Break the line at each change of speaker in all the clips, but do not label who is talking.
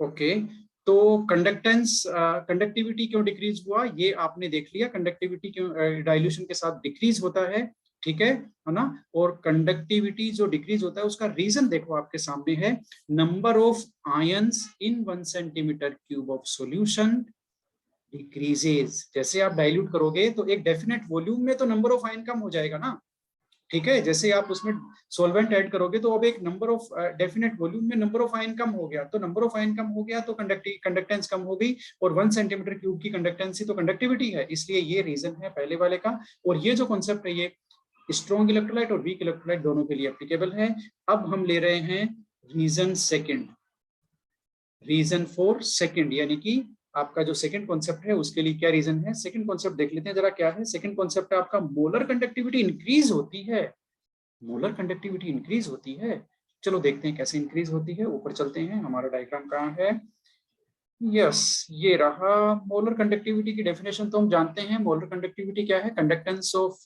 Okay, तो conductance conductivity क्यों decrease हुआ ये आपने देख लिया, कंडक्टिविटी क्यों डाइल्यूशन के साथ डिक्रीज होता है, ठीक है ना। और कंडक्टिविटी जो डिक्रीज होता है उसका रीजन देखो आपके सामने है, number of ions in 1 centimetre cube of solution decreases. जैसे आप डाइल्यूट करोगे तो एक डेफिनेट वॉल्यूम में तो नंबर ऑफ आयन कम हो जाएगा ना, ठीक है। जैसे आप उसमें सॉल्वेंट ऐड करोगे तो अब एक नंबर ऑफ डेफिनेट वॉल्यूम में नंबर ऑफ आयन कम हो गया, तो नंबर ऑफ आयन कम हो गया तो कंडक्टेंस कम हो गई, और 1 सेंटीमीटर क्यूब की कंडक्टेंसी तो कंडक्टिविटी है, इसलिए ये रीजन है पहले वाले का। और ये जो कॉन्सेप्ट है ये स्ट्रॉन्ग इलेक्ट्रोलाइट और वीक इलेक्ट्रोलाइट दोनों के लिए एप्लीकेबल है। अब हम ले रहे हैं reason second, reason for second, यानी कि आपका जो सेकंड कॉन्सेप्ट है उसके लिए क्या रीजन है। सेकंड कॉन्सेप्ट देख लेते हैं जरा क्या है। सेकंड कॉन्सेप्ट है आपका मोलर कंडक्टिविटी इंक्रीज होती है, मोलर कंडक्टिविटी इंक्रीज होती है। चलो देखते हैं कैसे इंक्रीज होती है, ऊपर चलते हैं, हमारा डायग्राम कहाँ है। यस, ये रहा। मोलर कंडक्टिविटी की डेफिनेशन तो हम जानते हैं, मोलर कंडक्टिविटी क्या है, conductance of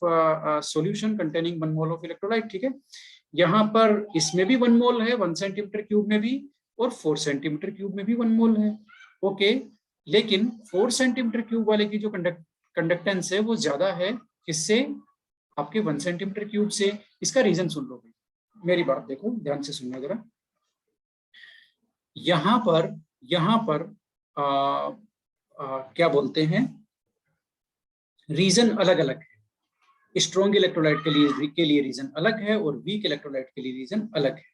solution containing 1 mole of electrolyte, ठीक है। यहाँ पर इसमें भी 1 मोल है, 1 सेंटीमीटर क्यूब में भी, और 4 सेंटीमीटर क्यूब में भी 1 मोल है, ओके। लेकिन 4 सेंटीमीटर क्यूब वाले की जो कंडक्टेंस है वो ज्यादा है, किससे, आपके 1 सेंटीमीटर क्यूब से। इसका रीजन सुन लो, मेरी बात देखो ध्यान से सुनना जरा। यहां पर क्या बोलते हैं, रीजन अलग अलग है। स्ट्रॉन्ग इलेक्ट्रोलाइट के लिए रीजन अलग है और वीक इलेक्ट्रोलाइट के लिए रीजन अलग है।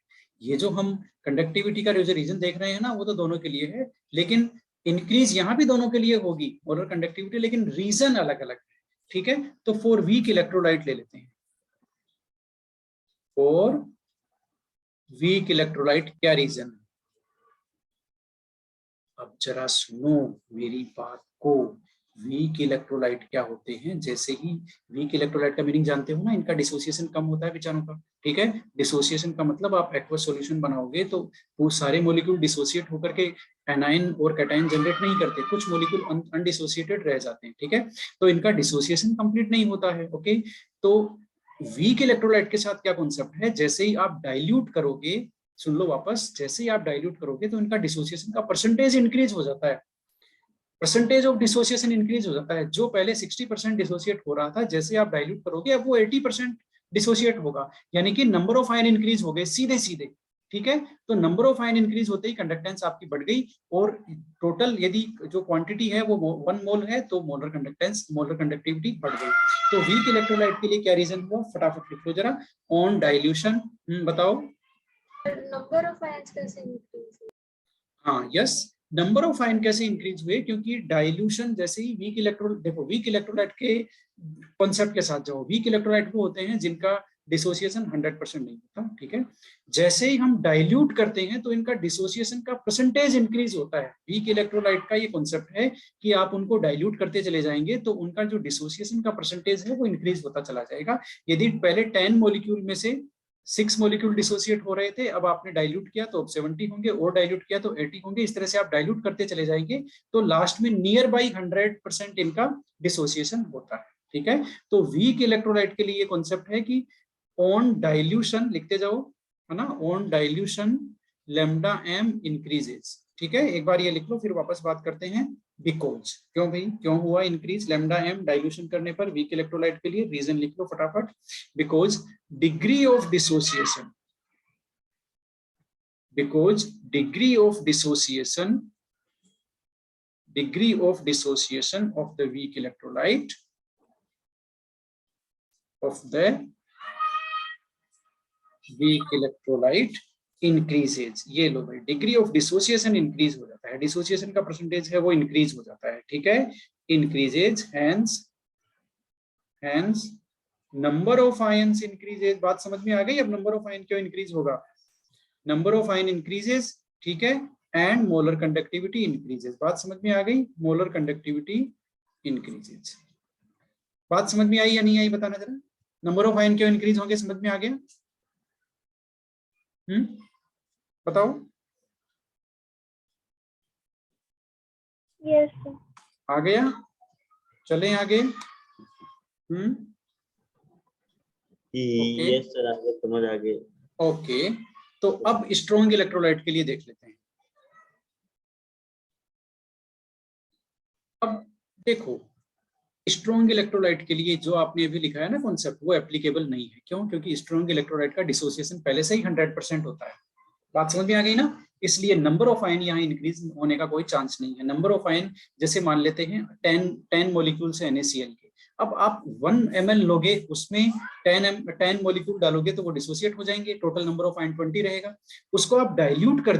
ये जो हम कंडक्टिविटी का जो रीजन देख रहे हैं ना वो तो दोनों के लिए है, लेकिन इंक्रीज यहाँ भी दोनों के लिए होगी मोलर कंडक्टिविटी, लेकिन रीजन अलग अलग है, ठीक है। तो फॉर वीक इलेक्ट्रोलाइट ले लेते हैं, फॉर वीक इलेक्ट्रोलाइट क्या रीजन है। अब जरा सुनो मेरी बात को, वीक इलेक्ट्रोलाइट क्या होते हैं। जैसे ही वीक इलेक्ट्रोलाइट का मीनिंग जानते हो ना, इनका डिसोसिएशन कम होता है बेचारों का, ठीक है। डिसोसिएशन का मतलब आप एक्वस सॉल्यूशन बनाओगे तो वो सारे मॉलिक्यूल डिसोसिएट होकर के एनाइन और कैटाइन जनरेट नहीं करते, कुछ मॉलिक्यूल अनडिसोसिएटेड रह जाते हैं, ठीक है। तो इनका डिसोसिएशन कंप्लीट नहीं होता है, ओके। तो वीक इलेक्ट्रोलाइट के साथ क्या कॉन्सेप्ट है, जैसे ही आप डाइल्यूट करोगे, सुन लो वापस, जैसे ही आप डाइल्यूट करोगे तो इनका डिसोसिएशन का परसेंटेज इंक्रीज हो जाता है, परसेंटेज ऑफ डिसोसिएशन इंक्रीज हो जाता है। जो पहले 60% डिसोसिएट हो रहा था, जैसे आप डाइल्यूट करोगे अब वो 80% डिसोसिएट होगा, यानी कि नंबर ऑफ आयन इंक्रीज हो गए सीधे सीधे, ठीक है। तो नंबर ऑफ आयन इंक्रीज होते ही कंडक्टेंस आपकी बढ़ गई, और टोटल यदि जो क्वांटिटी है वो 1 मोल है तो मोलर कंडक्टेंस, मोलर कंडक्टिविटी बढ़ गई। तो वीक इलेक्ट्रोलाइट के लिए क्या रीजन हुआ, फटाफट लिख लो जरा, ऑन डाइल्यूशन। बताओ
नंबर ऑफ आयंस कैसे इंक्रीज।
हाँ यस, नंबर ऑफ आयन कैसे इंक्रीज हुए, क्योंकि डाइल्यूशन जैसे ही वीक इलेक्ट्रोलाइट, देखो वीक इलेक्ट्रोलाइट के कॉन्सेप्ट के साथ जाओ, वीक इलेक्ट्रोलाइट वो होते हैं जिनका डिसोसिएशन 100% नहीं होता, ठीक है। जैसे ही हम डाइल्यूट करते हैं तो इनका डिसोसिएशन का परसेंटेज इंक्रीज होता है। वीक इलेक्ट्रोलाइट का ये कॉन्सेप्ट है कि आप उनको डाइल्यूट करते चले जाएंगे तो उनका जो डिसोसिएशन का परसेंटेज है वो इंक्रीज होता चला जाएगा। यदि पहले 10 मॉलिक्यूल में से 6 मॉलिक्यूल डिसोसिएट हो रहे थे, अब आपने डाइल्यूट किया तो अब 70 होंगे, और डाइल्यूट किया तो 80 होंगे, इस तरह से आप डाइल्यूट करते चले जाएंगे तो लास्ट में नियर बाई 100% इनका डिसोसिएशन होता है, ठीक है। तो वीक इलेक्ट्रोलाइट के लिए कॉन्सेप्ट है कि ऑन डाइल्यूशन, लिखते जाओ है ना, on dilution lambda M increases, ठीक है। एक बार ये लिख लो फिर वापस बात करते हैं। बिकॉज, क्यों भाई, क्यों हुआ इंक्रीज लैम्डा एम डाइल्यूशन करने पर वीक इलेक्ट्रोलाइट के लिए, रीजन लिख लो फटाफट। Because degree of dissociation, because degree of dissociation of the weak electrolyte increases। ये लो भाई, डिग्री ऑफ डिसोसिएशन इंक्रीज हो जाता है, डिसोसिएशन का परसेंटेज है वो इंक्रीज हो जाता है, ठीक है, increases, hence number of ions increases. बात समझ में आ गई अब, नंबर ऑफ आयन क्यों इंक्रीज होगा, नंबर ऑफ आयन इंक्रीजेस, ठीक है, एंड मोलर कंडक्टिविटी इंक्रीजेस। बात समझ में आ गई, मोलर कंडक्टिविटी इंक्रीजेस। बात समझ में आई या नहीं आई बताना जरा, नंबर ऑफ आयन क्यों इंक्रीज होंगे, समझ में आ गया? बताओ।
यस
आ गया, चलें आगे।
यस सर, आगे समझ आ गए।
ओके, तो अब स्ट्रॉन्ग इलेक्ट्रोलाइट के लिए देख लेते हैं। अब देखो, स्ट्रॉन्ग इलेक्ट्रोलाइट के लिए जो आपने अभी लिखा है ना कॉन्सेप्ट, वो एप्लीकेबल नहीं है। क्यों? क्योंकि स्ट्रॉन्ग इलेक्ट्रोलाइट का डिसोसिएशन पहले से ही 100% होता है। बात समझ में आ गई ना? इसलिए नंबर ऑफ आयन यहाँ इंक्रीज होने का कोई चांस नहीं है। नंबर ऑफ आयन जैसे मान लेते हैं 10 मॉलिक्यूल्स है NaCl के, अब आप 1 ml लोगे, उसमें 10 मॉलिक्यूल डालोगे तो वो डिसोसिएट हो जाएंगे, टोटल नंबर ऑफ आयन 20 रहेगा। उसको आप डाइल्यूट कर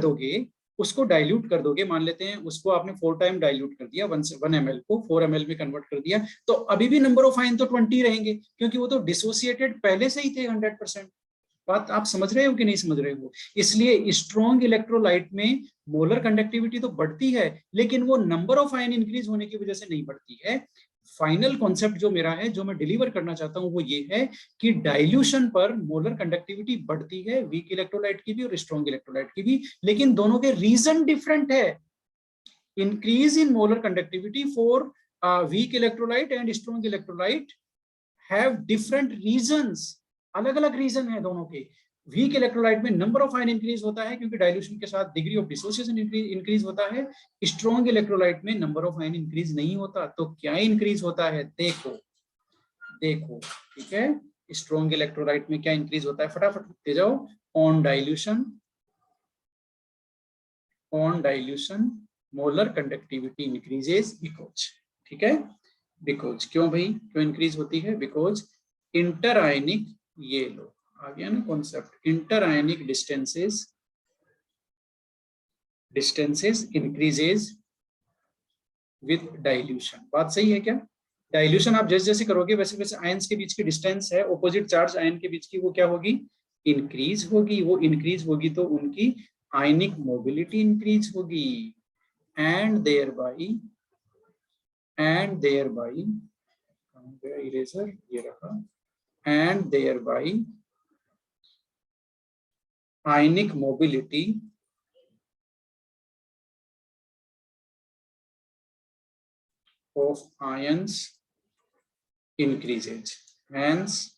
दोगे, मान लेते हैं उसको आपने 4 टाइम डाइल्यूट कर दिया, 1 ml को 4 ml में कन्वर्ट कर दिया, तो अभी भी नंबर ऑफ आयन तो 20 रहेंगे, क्योंकि वो तो डिसोसिएटेड पहले से ही थे 100%। बात आप समझ रहे हो कि नहीं समझ रहे हो? इसलिए स्ट्रॉन्ग इलेक्ट्रोलाइट में मोलर कंडक्टिविटी तो बढ़ती है, लेकिन वो नंबर ऑफ आयन इंक्रीज होने की वजह से नहीं बढ़ती है। फाइनल कॉन्सेप्ट जो मेरा है, जो मैं डिलीवर करना चाहता हूं, वो ये है कि डाइल्यूशन पर मोलर कंडक्टिविटी बढ़ती है, वीक इलेक्ट्रोलाइट की भी और स्ट्रॉन्ग इलेक्ट्रोलाइट की भी, लेकिन दोनों के रीजन डिफरेंट है। Increase in molar conductivity for weak electrolyte and strong electrolyte have different reasons, अलग अलग रीजन है दोनों के। वीक इलेक्ट्रोलाइट में नंबर ऑफ आयन इंक्रीज होता है क्योंकि डाइल्यूशन के साथ डिग्री ऑफ डिसोसिएशन इंक्रीज होता है। स्ट्रॉन्ग इलेक्ट्रोलाइट में नंबर ऑफ आयन इंक्रीज नहीं होता। तो क्या इंक्रीज होता है? देखो देखो, ठीक है, स्ट्रॉन्ग इलेक्ट्रोलाइट में क्या इंक्रीज होता है, फटाफट लिखते जाओ। On dilution molar conductivity increases because, ठीक है, बिकॉज क्यों भाई, क्यों इंक्रीज होती है? बिकॉज इंटर आयनिक, ये लो आ गया ना concept, inter ionic distances increases with dilution. बात सही है क्या? डाइल्यूशन आप जैसे जैसे करोगे वैसे वैसे आयंस के बीच की डिस्टेंस है, ऑपोजिट चार्ज आयन के बीच की, वो क्या होगी? इंक्रीज होगी। वो इंक्रीज होगी तो उनकी आयनिक मोबिलिटी इंक्रीज होगी, एंड देयर बाई इरेजर ये रहा, and thereby ionic mobility of ions increases, hence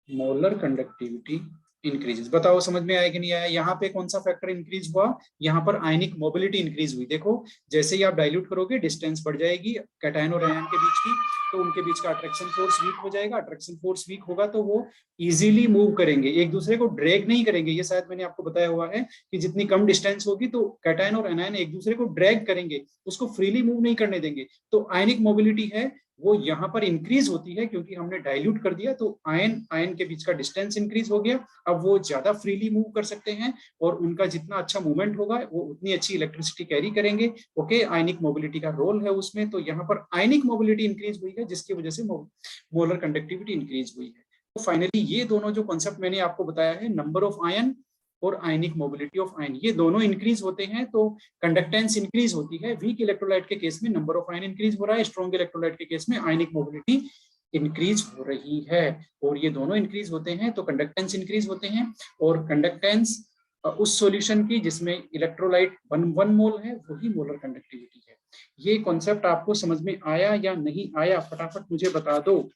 molar conductivity increases. बताओ समझ में आया कि नहीं आया? यहाँ पे कौन सा फैक्टर इंक्रीज हुआ? यहाँ पर आयनिक मोबिलिटी इंक्रीज हुई। देखो जैसे ही आप डाइल्यूट करोगे डिस्टेंस बढ़ जाएगी कैटायन और आयन के बीच की, तो उनके बीच का अट्रैक्शन फोर्स वीक हो जाएगा। अट्रैक्शन फोर्स वीक होगा तो वो इजीली मूव करेंगे, एक दूसरे को ड्रैग नहीं करेंगे। ये शायद मैंने आपको बताया हुआ है कि जितनी कम डिस्टेंस होगी तो कैटायन और आयन एक दूसरे को ड्रैग करेंगे, उसको फ्रीली मूव नहीं करने देंगे। तो आयनिक मोबिलिटी है वो यहाँ पर इंक्रीज होती है क्योंकि हमने डाइल्यूट कर दिया, तो आयन के बीच का डिस्टेंस इंक्रीज हो गया। अब वो ज्यादा फ्रीली मूव कर सकते हैं और उनका जितना अच्छा मूवमेंट होगा वो उतनी अच्छी इलेक्ट्रिसिटी कैरी करेंगे। ओके, आयनिक मोबिलिटी का रोल है उसमें। तो यहाँ पर आयनिक मोबिलिटी इंक्रीज हुई है जिसकी वजह से मोलर कंडक्टिविटी इंक्रीज हुई है। तो फाइनली ये दोनों जो कॉन्सेप्ट मैंने आपको बताया है, नंबर ऑफ आयन और आयनिक मोबिलिटी ऑफ आयन, ये दोनों इंक्रीज होते हैं तो कंडक्टेंस इंक्रीज होती है। वीक इलेक्ट्रोलाइट के केस में नंबर ऑफ आयन इंक्रीज हो रहा है, स्ट्रॉन्ग इलेक्ट्रोलाइट के केस में आयनिक मोबिलिटी इंक्रीज हो रही है, और ये दोनों इंक्रीज होते हैं तो कंडक्टेंस इंक्रीज होते हैं। और कंडक्टेंस उस सॉल्यूशन की जिसमें इलेक्ट्रोलाइट 1 मोल है वही मोलर कंडक्टिविटी है। ये कॉन्सेप्ट आपको समझ में आया या नहीं आया? फटाफट मुझे बता दो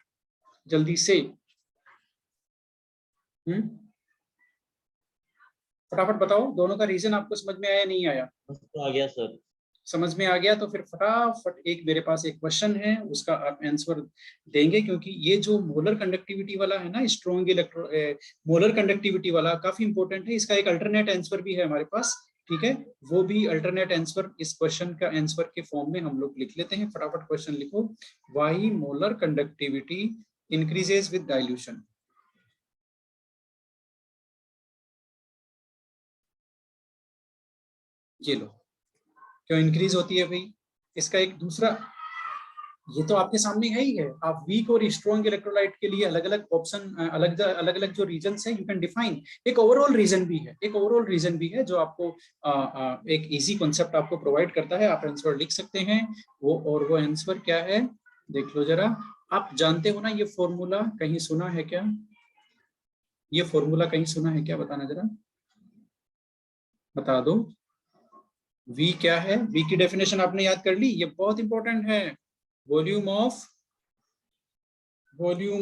जल्दी से। फटाफट बताओ, दोनों का रीजन आपको समझ में आया नहीं आया?
आ गया सर।
समझ में आ गया तो फिर फटाफट एक मेरे पास एक क्वेश्चन है, उसका आप आंसर देंगे, क्योंकि ये जो मोलर कंडक्टिविटी वाला है ना, स्ट्रॉन्ग मोलर कंडक्टिविटी वाला काफी इंपॉर्टेंट है। इसका एक अल्टरनेट आंसर भी है हमारे पास, ठीक है, वो भी अल्टरनेट आंसर इस क्वेश्चन का आंसर के फॉर्म में हम लोग लिख लेते हैं। फटाफट क्वेश्चन लिखो, why molar conductivity increases with dilution. ये लो, क्यों इंक्रीज होती है भाई? इसका एक दूसरा, ये तो आपके सामने है ही है। आप वीक और स्ट्रॉन्ग इलेक्ट्रोलाइट के लिए अलग अलग ऑप्शन, अलग अलग जो रीजंस है, यू कैन डिफाइन। एक ओवरऑल रीजन भी है जो आपको एक इजी कॉन्सेप्ट आपको प्रोवाइड करता है। आप आंसर लिख सकते हैं वो, और वो आंसर क्या है देख लो जरा। आप जानते हो ना ये फॉर्मूला, कहीं सुना है क्या? ये फॉर्मूला कहीं सुना है क्या? बताना जरा, बता दो। वी क्या है? वी की डेफिनेशन आपने याद कर ली, ये बहुत इंपॉर्टेंट है। Volume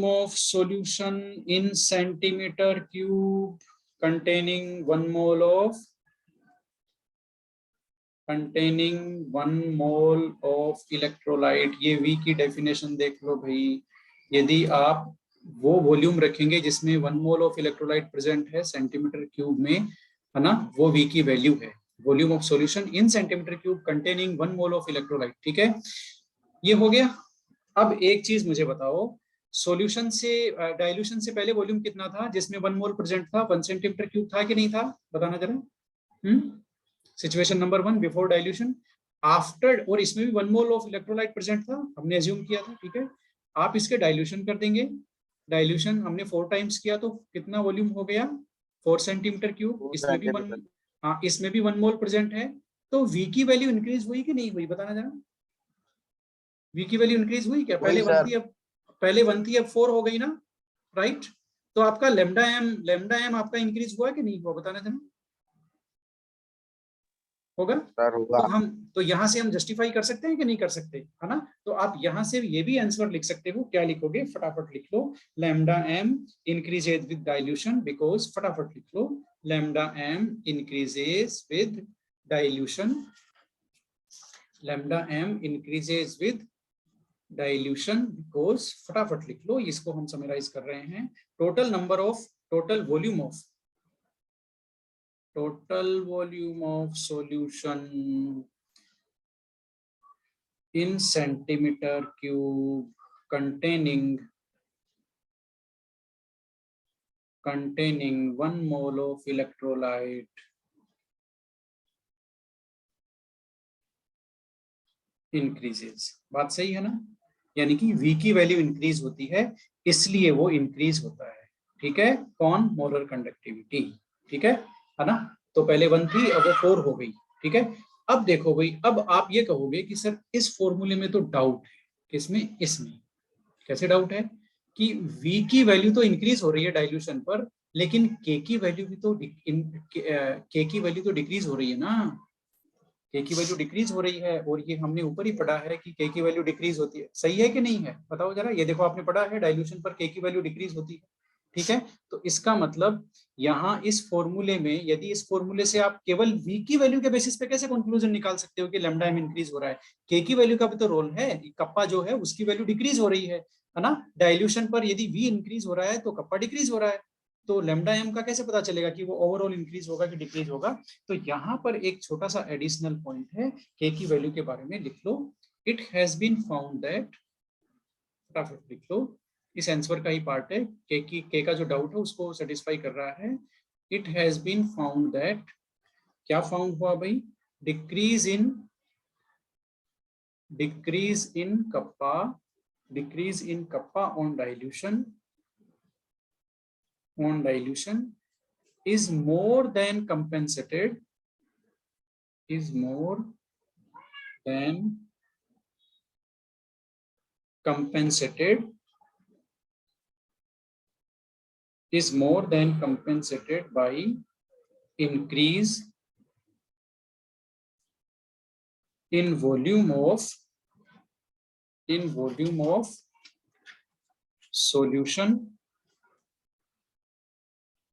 of solution in centimetre cube containing 1 mole of containing 1 mole of electrolyte, ये V की डेफिनेशन देख लो भाई। यदि आप वो वॉल्यूम रखेंगे जिसमें 1 मोल ऑफ इलेक्ट्रोलाइट प्रेजेंट है सेंटीमीटर क्यूब में, है ना, वो V की वैल्यू है। Volume of solution in centimetre cube containing 1 mole of electrolyte. ठीक है, ये हो गया। अब एक चीज मुझे बताओ, सॉल्यूशन से डाइल्यूशन से पहले वॉल्यूम कितना था जिसमें 1 मोल प्रेजेंट था? 1 सेंटीमीटर क्यूब था कि नहीं था? बताना जरा। Situation number 1 before dilution. After, और इसमें भी 1 मोल ऑफ इलेक्ट्रोलाइट प्रेजेंट था, हमने एज्यूम किया था। ठीक है, आप इसके डाइल्यूशन कर देंगे। डाइल्यूशन हमने 4 टाइम्स किया तो कितना वॉल्यूम हो गया? 4 सेंटीमीटर क्यूब।
2
इसमें भी
सेंटीमीटर।
हाँ, इसमें भी 1 मोल प्रेजेंट है। तो V की वैल्यू इंक्रीज हुई कि नहीं हुई? बताना जरा। V की वैल्यू इंक्रीज हुई क्या?
वही सर।
पहले 1 थी, अब 4 हो गई ना, राइट? तो आपका लेमडा एम आपका इंक्रीज हुआ कि नहीं हुआ? बताना जरा। होगा।
सर होगा।
तो यहाँ से हम जस्टिफाई कर सकते हैं कि नहीं कर सकते, है ना? तो आप यहाँ से ये भी आंसर लिख सकते हो। क्या लिखोगे? फटाफट लिख लो, lambda M increases with dilution, because, फटाफट लिख लो, lambda M increases with dilution, lambda M increases with dilution because, फटाफट लिख लो, इसको हम समराइज कर रहे हैं। Total volume of solution in centimeter cube containing 1 mole of electrolyte increases। बात सही है ना? यानी कि V की वैल्यू इंक्रीज होती है, इसलिए वो इंक्रीज होता है। ठीक है, कौन? Molar conductivity. ठीक है ना? तो पहले 1 थी, अब वो 4 हो गई। ठीक है, अब देखो भाई, अब आप ये कहोगे कि सर इस फॉर्मूले में तो डाउट है। किसमें? इसमें। कैसे डाउट है? कि V की वैल्यू तो इंक्रीज हो रही है डाइल्यूशन पर, लेकिन K की वैल्यू भी तो K की वैल्यू तो डिक्रीज हो रही है ना। K की वैल्यू डिक्रीज हो रही है, और ये हमने ऊपर ही पढ़ा है कि K की वैल्यू डिक्रीज होती है। सही है कि नहीं है? बताओ जरा। ये देखो, आपने पढ़ा है डाइल्यूशन पर K की वैल्यू डिक्रीज होती है। ठीक है, तो इसका मतलब यहाँ इस फॉर्मूले में, यदि इस फॉर्मूले से आप केवल V की वैल्यू के बेसिस पे कैसे कंक्लूजन निकाल सकते हो कि लैम्डा एम इंक्रीज हो रहा है? K की वैल्यू का भी तो रोल है। कप्पा जो है उसकी वैल्यू डिक्रीज हो रही है ना? डाइल्यूशन पर यदि V इंक्रीज हो रहा है तो कप्पा डिक्रीज हो रहा है। तो लैम्डा एम का कैसे पता चलेगा कि वो ओवरऑल इंक्रीज होगा कि डिक्रीज होगा? तो यहाँ पर एक छोटा सा एडिशनल पॉइंट है, K की वैल्यू के बारे में लिख लो। It has been found that, फटाफट लिख लो, इस आंसर का ही पार्ट है। K का जो डाउट है उसको सेटिस्फाई कर रहा है। It has been found that, क्या फाउंड हुआ भाई? Decrease in kappa on dilution is more than compensated by increase in volume of solution,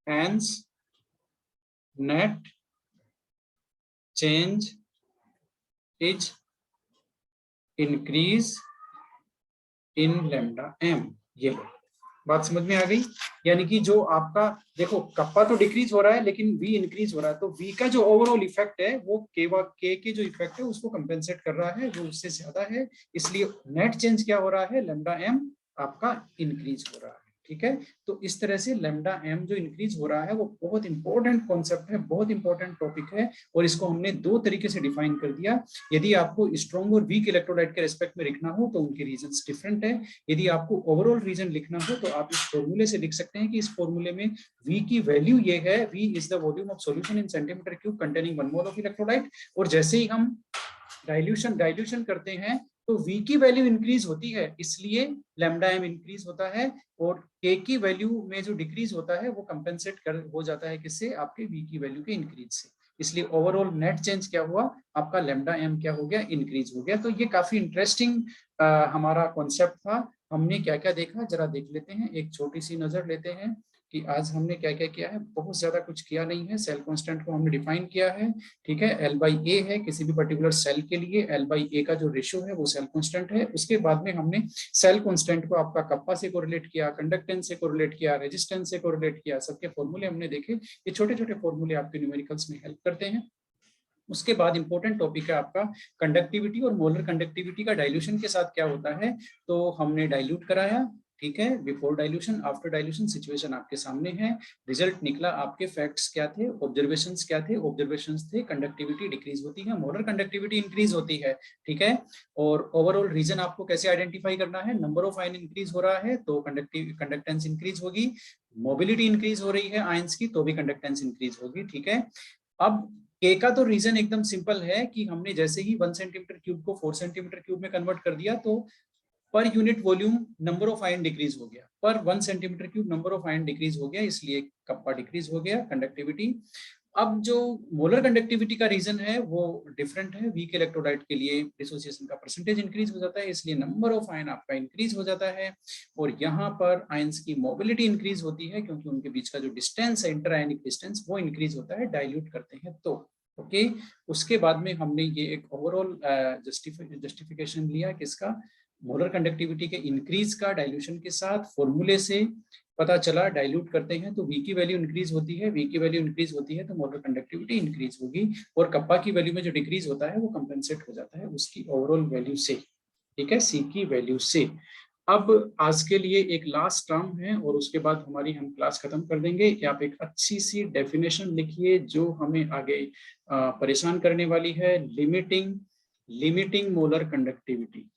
hence net change is increase in lambda m। ये बात समझ में आ गई? यानी कि जो आपका, देखो, कप्पा तो डिक्रीज हो रहा है लेकिन V इंक्रीज हो रहा है, तो V का जो ओवरऑल इफेक्ट है वो K के जो इफेक्ट है उसको कंपेंसेट कर रहा है, वो उससे ज्यादा है। इसलिए नेट चेंज क्या हो रहा है? लैम्डा m आपका इंक्रीज हो रहा है। ठीक है, तो इस तरह से लैम्डा m जो इंक्रीज हो रहा है वो बहुत इंपॉर्टेंट कॉन्सेप्ट है, बहुत इंपॉर्टेंट टॉपिक है, और इसको हमने 2 तरीके से डिफाइन कर दिया। यदि आपको स्ट्रॉन्ग और वीक इलेक्ट्रोलाइट के रेस्पेक्ट में लिखना हो तो उनके रीजंस डिफरेंट है। यदि आपको ओवरऑल रीजन लिखना हो तो आप इस फॉर्मूले से लिख सकते हैं कि इस फॉर्मूले में V की वैल्यू ये है, V is the volume of solution in centimetre cube containing 1 mole of electrolyte. और जैसे ही हम डाइल्यूशन करते हैं तो V की वैल्यू इंक्रीज होती है, इसलिए लैम्डा m इंक्रीज होता है, और K की वैल्यू में जो डिक्रीज होता है वो कंपेंसेट हो जाता है किससे? आपके V की वैल्यू के इंक्रीज से। इसलिए ओवरऑल नेट चेंज क्या हुआ? आपका लैम्डा m क्या हो गया? इंक्रीज हो गया। तो ये काफी इंटरेस्टिंग हमारा कॉन्सेप्ट था। हमने क्या क्या देखा जरा देख लेते हैं, एक छोटी सी नजर लेते हैं कि आज हमने क्या क्या किया है, बहुत ज्यादा कुछ किया नहीं है। सेल कांस्टेंट को हमने डिफाइन किया है, ठीक है, L/A है किसी भी पर्टिकुलर सेल के लिए, L/A का जो रेशियो है वो सेल कांस्टेंट है। उसके बाद में हमने सेल कांस्टेंट को आपका कप्पा से कोरिलेट किया, कंडक्टेंस से कोरिलेट किया, रेजिस्टेंस से कोरिलेट किया, सबके फॉर्मूले हमने देखे। ये छोटे छोटे फॉर्मूले आपके न्यूमेरिकल्स में हेल्प करते हैं। उसके बाद इंपॉर्टेंट टॉपिक है आपका कंडक्टिविटी और मोलर कंडक्टिविटी का डाइल्यूशन के साथ क्या होता है। तो हमने डाइल्यूट कराया, ठीक है, before dilution, after dilution situation आपके सामने है। रिजल्ट निकला, आपके फैक्ट्स क्या थे, ऑब्जर्वेशंस क्या थे, ऑब्जर्वेशंस थे कंडक्टिविटी डिक्रीज होती है, मोलर कंडक्टिविटी इंक्रीज होती है, ठीक है। और ओवरऑल रीजन आपको कैसे आइडेंटिफाई करना है, नंबर ऑफ आयन इंक्रीज हो रहा है तो कंडक्टेंस इंक्रीज होगी, मोबिलिटी इंक्रीज हो रही है आयंस की तो भी कंडक्टेंस इंक्रीज होगी, ठीक है। अब के का तो रीजन एकदम सिंपल है कि हमने जैसे ही 1 सेंटीमीटर क्यूब को 4 सेंटीमीटर क्यूब में कन्वर्ट कर दिया तो per unit volume number of ion decrease हो गया, पर 1 centimetre cube number of ion decrease हो गया, इसलिए कप्पा डिक्रीज हो गया, कंडक्टिविटी। अब जो मोलर कंडक्टिविटी का रीजन है वो डिफरेंट है। वीक इलेक्ट्रोलाइट के लिए डिसोसिएशन का परसेंटेज इंक्रीज हो जाता है, इसलिए नंबर ऑफ आयन आपका इंक्रीज हो जाता है। और यहाँ पर आयंस की मोबिलिटी इंक्रीज होती है क्योंकि उनके बीच का जो डिस्टेंस है, इंटर आयनिक डिस्टेंस, वो इंक्रीज होता है डाइल्यूट करते हैं तो, ओके। उसके बाद में हमने ये एक ओवरऑल जस्टिफिकेशन लिया किसका, मोलर कंडक्टिविटी के इंक्रीज का डाइल्यूशन के साथ। फॉर्मूले से पता चला डाइल्यूट करते हैं तो वी की वैल्यू इंक्रीज होती है, वी की वैल्यू इंक्रीज होती है तो मोलर कंडक्टिविटी इंक्रीज होगी, और कप्पा की वैल्यू में जो डिक्रीज होता है वो कंपेंसेट हो जाता है उसकी ओवरऑल वैल्यू से, ठीक है, सी की वैल्यू से। अब आज के लिए एक लास्ट टर्म है और उसके बाद हमारी हम क्लास खत्म कर देंगे। आप एक अच्छी सी डेफिनेशन लिखिए जो हमें आगे परेशान करने वाली है, लिमिटिंग मोलर कंडक्टिविटी।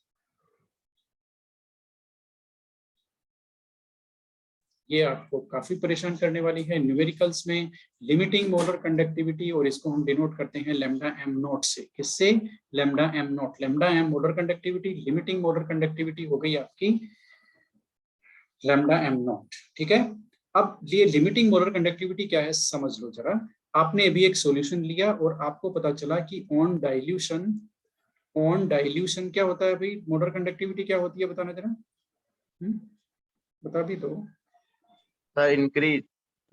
ये आपको काफी परेशान करने वाली है न्यूमेरिकल्स में, लिमिटिंग मोलर कंडक्टिविटी, और इसको हम डिनोट करते हैं लैम्डा एम नॉट से। किससे, lambda M naught. Lambda M molar conductivity, limiting molar conductivity हो गई आपकी लैम्डा एम नॉट, ठीक है। अब ये लिमिटिंग मोलर कंडक्टिविटी क्या है समझ लो जरा। आपने अभी एक सॉल्यूशन लिया और आपको पता चला कि ऑन डाइल्यूशन क्या होता है भाई, मोलर कंडक्टिविटी क्या होती है बताना जरा, बता भी दो।
इंक्रीज,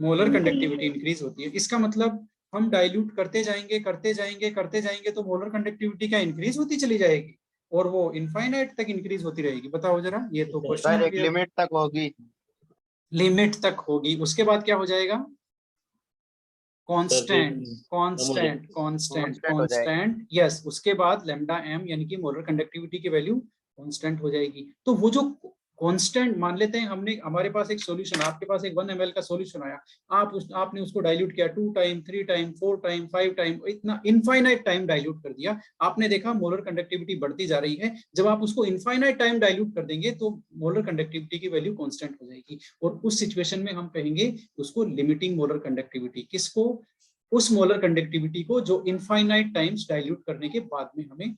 मोलर कंडक्टिविटी इंक्रीज होती है, इसका मतलब हम डाइल्यूट करते जाएंगे तो मोलर कंडक्टिविटी क्या इंक्रीज होती चली जाएगी और वो इनफाइनाइट तक इंक्रीज होती रहेगी। बताओ जरा, ये तो क्वेश्चन
एक लिमिट तक होगी,
लिमिट तक होगी। उसके बाद क्या हो जाएगा, कांस्टेंट, यस। उसके बाद लैम्डा एम यानी कि मोलर कंडक्टिविटी की वैल्यू कांस्टेंट हो जाएगी। तो वो जो कांस्टेंट मान लेते हैं हमने, हमारे पास एक सॉल्यूशन, आपके पास एक 1 ml का सॉल्यूशन आया, आपने उसको डाइल्यूट किया 2 टाइम, 3 टाइम, 4 टाइम, 5 टाइम, इतना इनफाइनाइट टाइम डाइल्यूट कर दिया। आपने देखा मोलर कंडक्टिविटी बढ़ती जा रही है। जब आप उसको इनफाइनाइट टाइम डाइल्यूट कर देंगे तो मोलर कंडक्टिविटी की वैल्यू कांस्टेंट हो जाएगी, और उस सिचुएशन में हम कहेंगे उसको लिमिटिंग मोलर कंडक्टिविटी। किसको, उस मोलर कंडक्टिविटी को जो इनफाइनाइट टाइम्स डाइल्यूट करने के बाद में हमें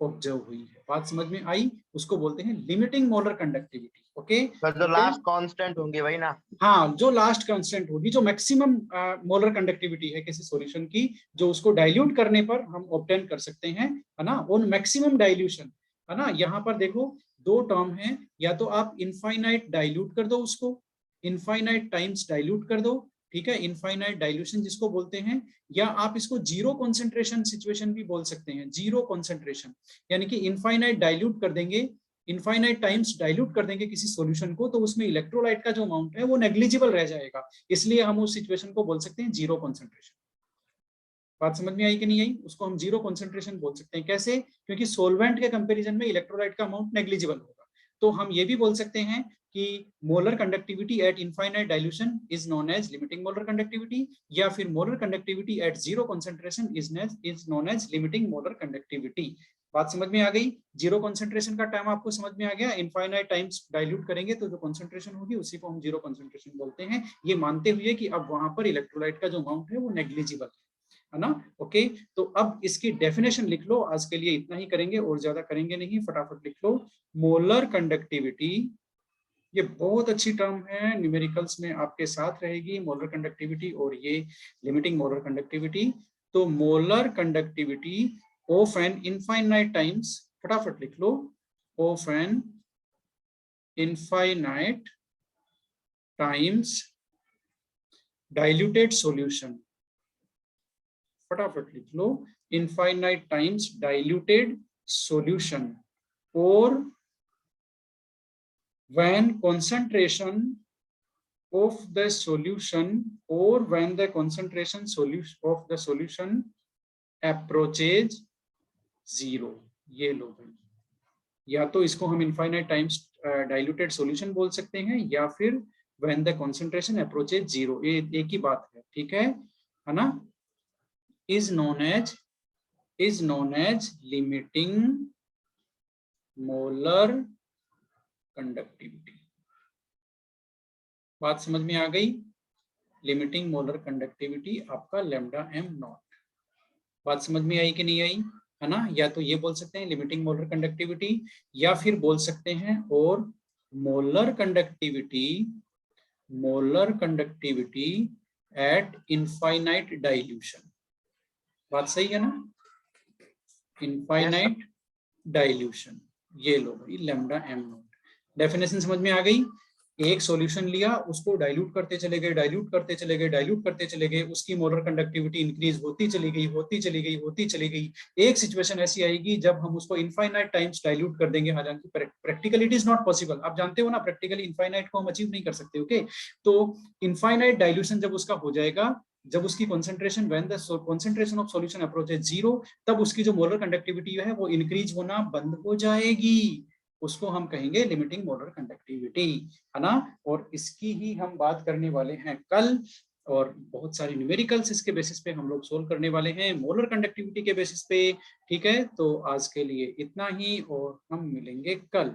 ऑब्जर्व हुई है। बात समझ में आई, उसको बोलते हैं लिमिटिंग मोलर कंडक्टिविटी, ओके।
जो लास्ट कांस्टेंट होंगे वही ना,
हाँ, जो लास्ट कांस्टेंट होगी, जो मैक्सिमम मोलर कंडक्टिविटी है किसी सॉल्यूशन की, जो उसको डाइल्यूट करने पर हम ऑब्टेन कर सकते हैं, है ना, ऑन मैक्सिमम डाइल्यूशन, है ना। यहाँ पर देखो दो टर्म है, या तो आप इनफाइनाइट डाइल्यूट कर दो उसको, इनफाइनाइट टाइम्स डाइल्यूट कर दो, ठीक है, इनफाइनाइट डाइल्यूशन जिसको बोलते हैं, या आप इसको जीरो कॉन्सेंट्रेशन सिचुएशन भी बोल सकते हैं। जीरो कॉन्सेंट्रेशन यानी कि इनफाइनाइट डाइल्यूट कर देंगे, इनफाइनाइट टाइम्स डाइल्यूट कर देंगे किसी सॉल्यूशन को, तो उसमें इलेक्ट्रोलाइट का जो अमाउंट है वो नेग्लिजिबल रह जाएगा, इसलिए हम उस सिचुएशन को बोल सकते हैं जीरो कॉन्सेंट्रेशन। बात समझ में आई कि नहीं आई, उसको हम जीरो कॉन्सेंट्रेशन बोल सकते हैं। कैसे, क्योंकि सोलवेंट के कंपैरिजन में इलेक्ट्रोलाइट का अमाउंट नेग्लिजिबल होगा। तो हम ये भी बोल सकते हैं कि molar conductivity at infinite dilution is known as limiting molar conductivity, या फिर molar conductivity at zero concentration is known as limiting molar conductivity. बात समझ में आ गई, जीरो कॉन्सेंट्रेशन का टाइम आपको समझ में आ गया। इनफाइनाइट टाइम्स डाइल्यूट करेंगे तो जो कॉन्सेंट्रेशन होगी उसी को हम जीरो कॉन्सेंट्रेशन बोलते हैं, ये मानते हुए कि अब वहां पर इलेक्ट्रोलाइट का जो अमाउंट है वो नेग्लिजिबल है ना, ओके। तो अब इसकी डेफिनेशन लिख लो, आज के लिए इतना ही करेंगे और ज्यादा करेंगे नहीं, फटाफट लिख लो। मोलर कंडक्टिविटी, ये बहुत अच्छी टर्म है, न्यूमेरिकल्स में आपके साथ रहेगी मोलर कंडक्टिविटी और ये लिमिटिंग मोलर कंडक्टिविटी। तो molar conductivity of an infinite times, फटाफट लिख लो, of an infinite times diluted solution, फटाफट लिख लो, इनफाइनाइट टाइम्स डाइल्यूटेड सॉल्यूशन, और when concentration of the solution or when the concentration of the solution approaches zero। ये लो भाई, या तो इसको हम इनफाइनाइट टाइम्स डाइल्यूटेड सॉल्यूशन बोल सकते हैं या फिर when the concentration approaches zero, ये एक ही बात है, ठीक है ना। is known as limiting molar conductivity. बात समझ में आ गई? लिमिटिंग मोलर कंडक्टिविटी आपका लैम्डा एम नॉट। बात समझ में आई कि नहीं आई, है ना। या तो ये बोल सकते हैं लिमिटिंग मोलर कंडक्टिविटी, या फिर बोल सकते हैं और molar conductivity at infinite dilution. बात सही है ना, इनफाइनाइट डाइल्यूशन। ये लो भाई लैम्डा एम नॉट। डेफिनेशन समझ में आ गई? एक सॉल्यूशन लिया, उसको डाइल्यूट करते चले गए, उसकी मोलर कंडक्टिविटी इंक्रीज होती चली गई। एक सिचुएशन ऐसी आएगी जब हम उसको इनफाइनाइट टाइम्स डाइल्यूट कर देंगे, हालांकि practically it is not possible. आप जानते हो ना, प्रैक्टिकली इनफाइनाइट को हम अचीव नहीं कर सकते। ओके, तो इनफाइनाइट डाइल्यूशन जब उसका हो जाएगा, जब उसकी concentration when the concentration of solution approaches zero, तब उसकी जो मोलर कंडक्टिविटी है वो इंक्रीज होना बंद हो जाएगी। उसको हम कहेंगे लिमिटिंग मोलर कंडक्टिविटी, है ना। और इसकी ही हम बात करने वाले हैं कल, और बहुत सारी न्यूमेरिकल्स इसके बेसिस पे हम लोग सोल्व करने वाले हैं, मोलर कंडक्टिविटी के बेसिस पे। ठीक है, तो आज के लिए इतना ही और हम मिलेंगे कल।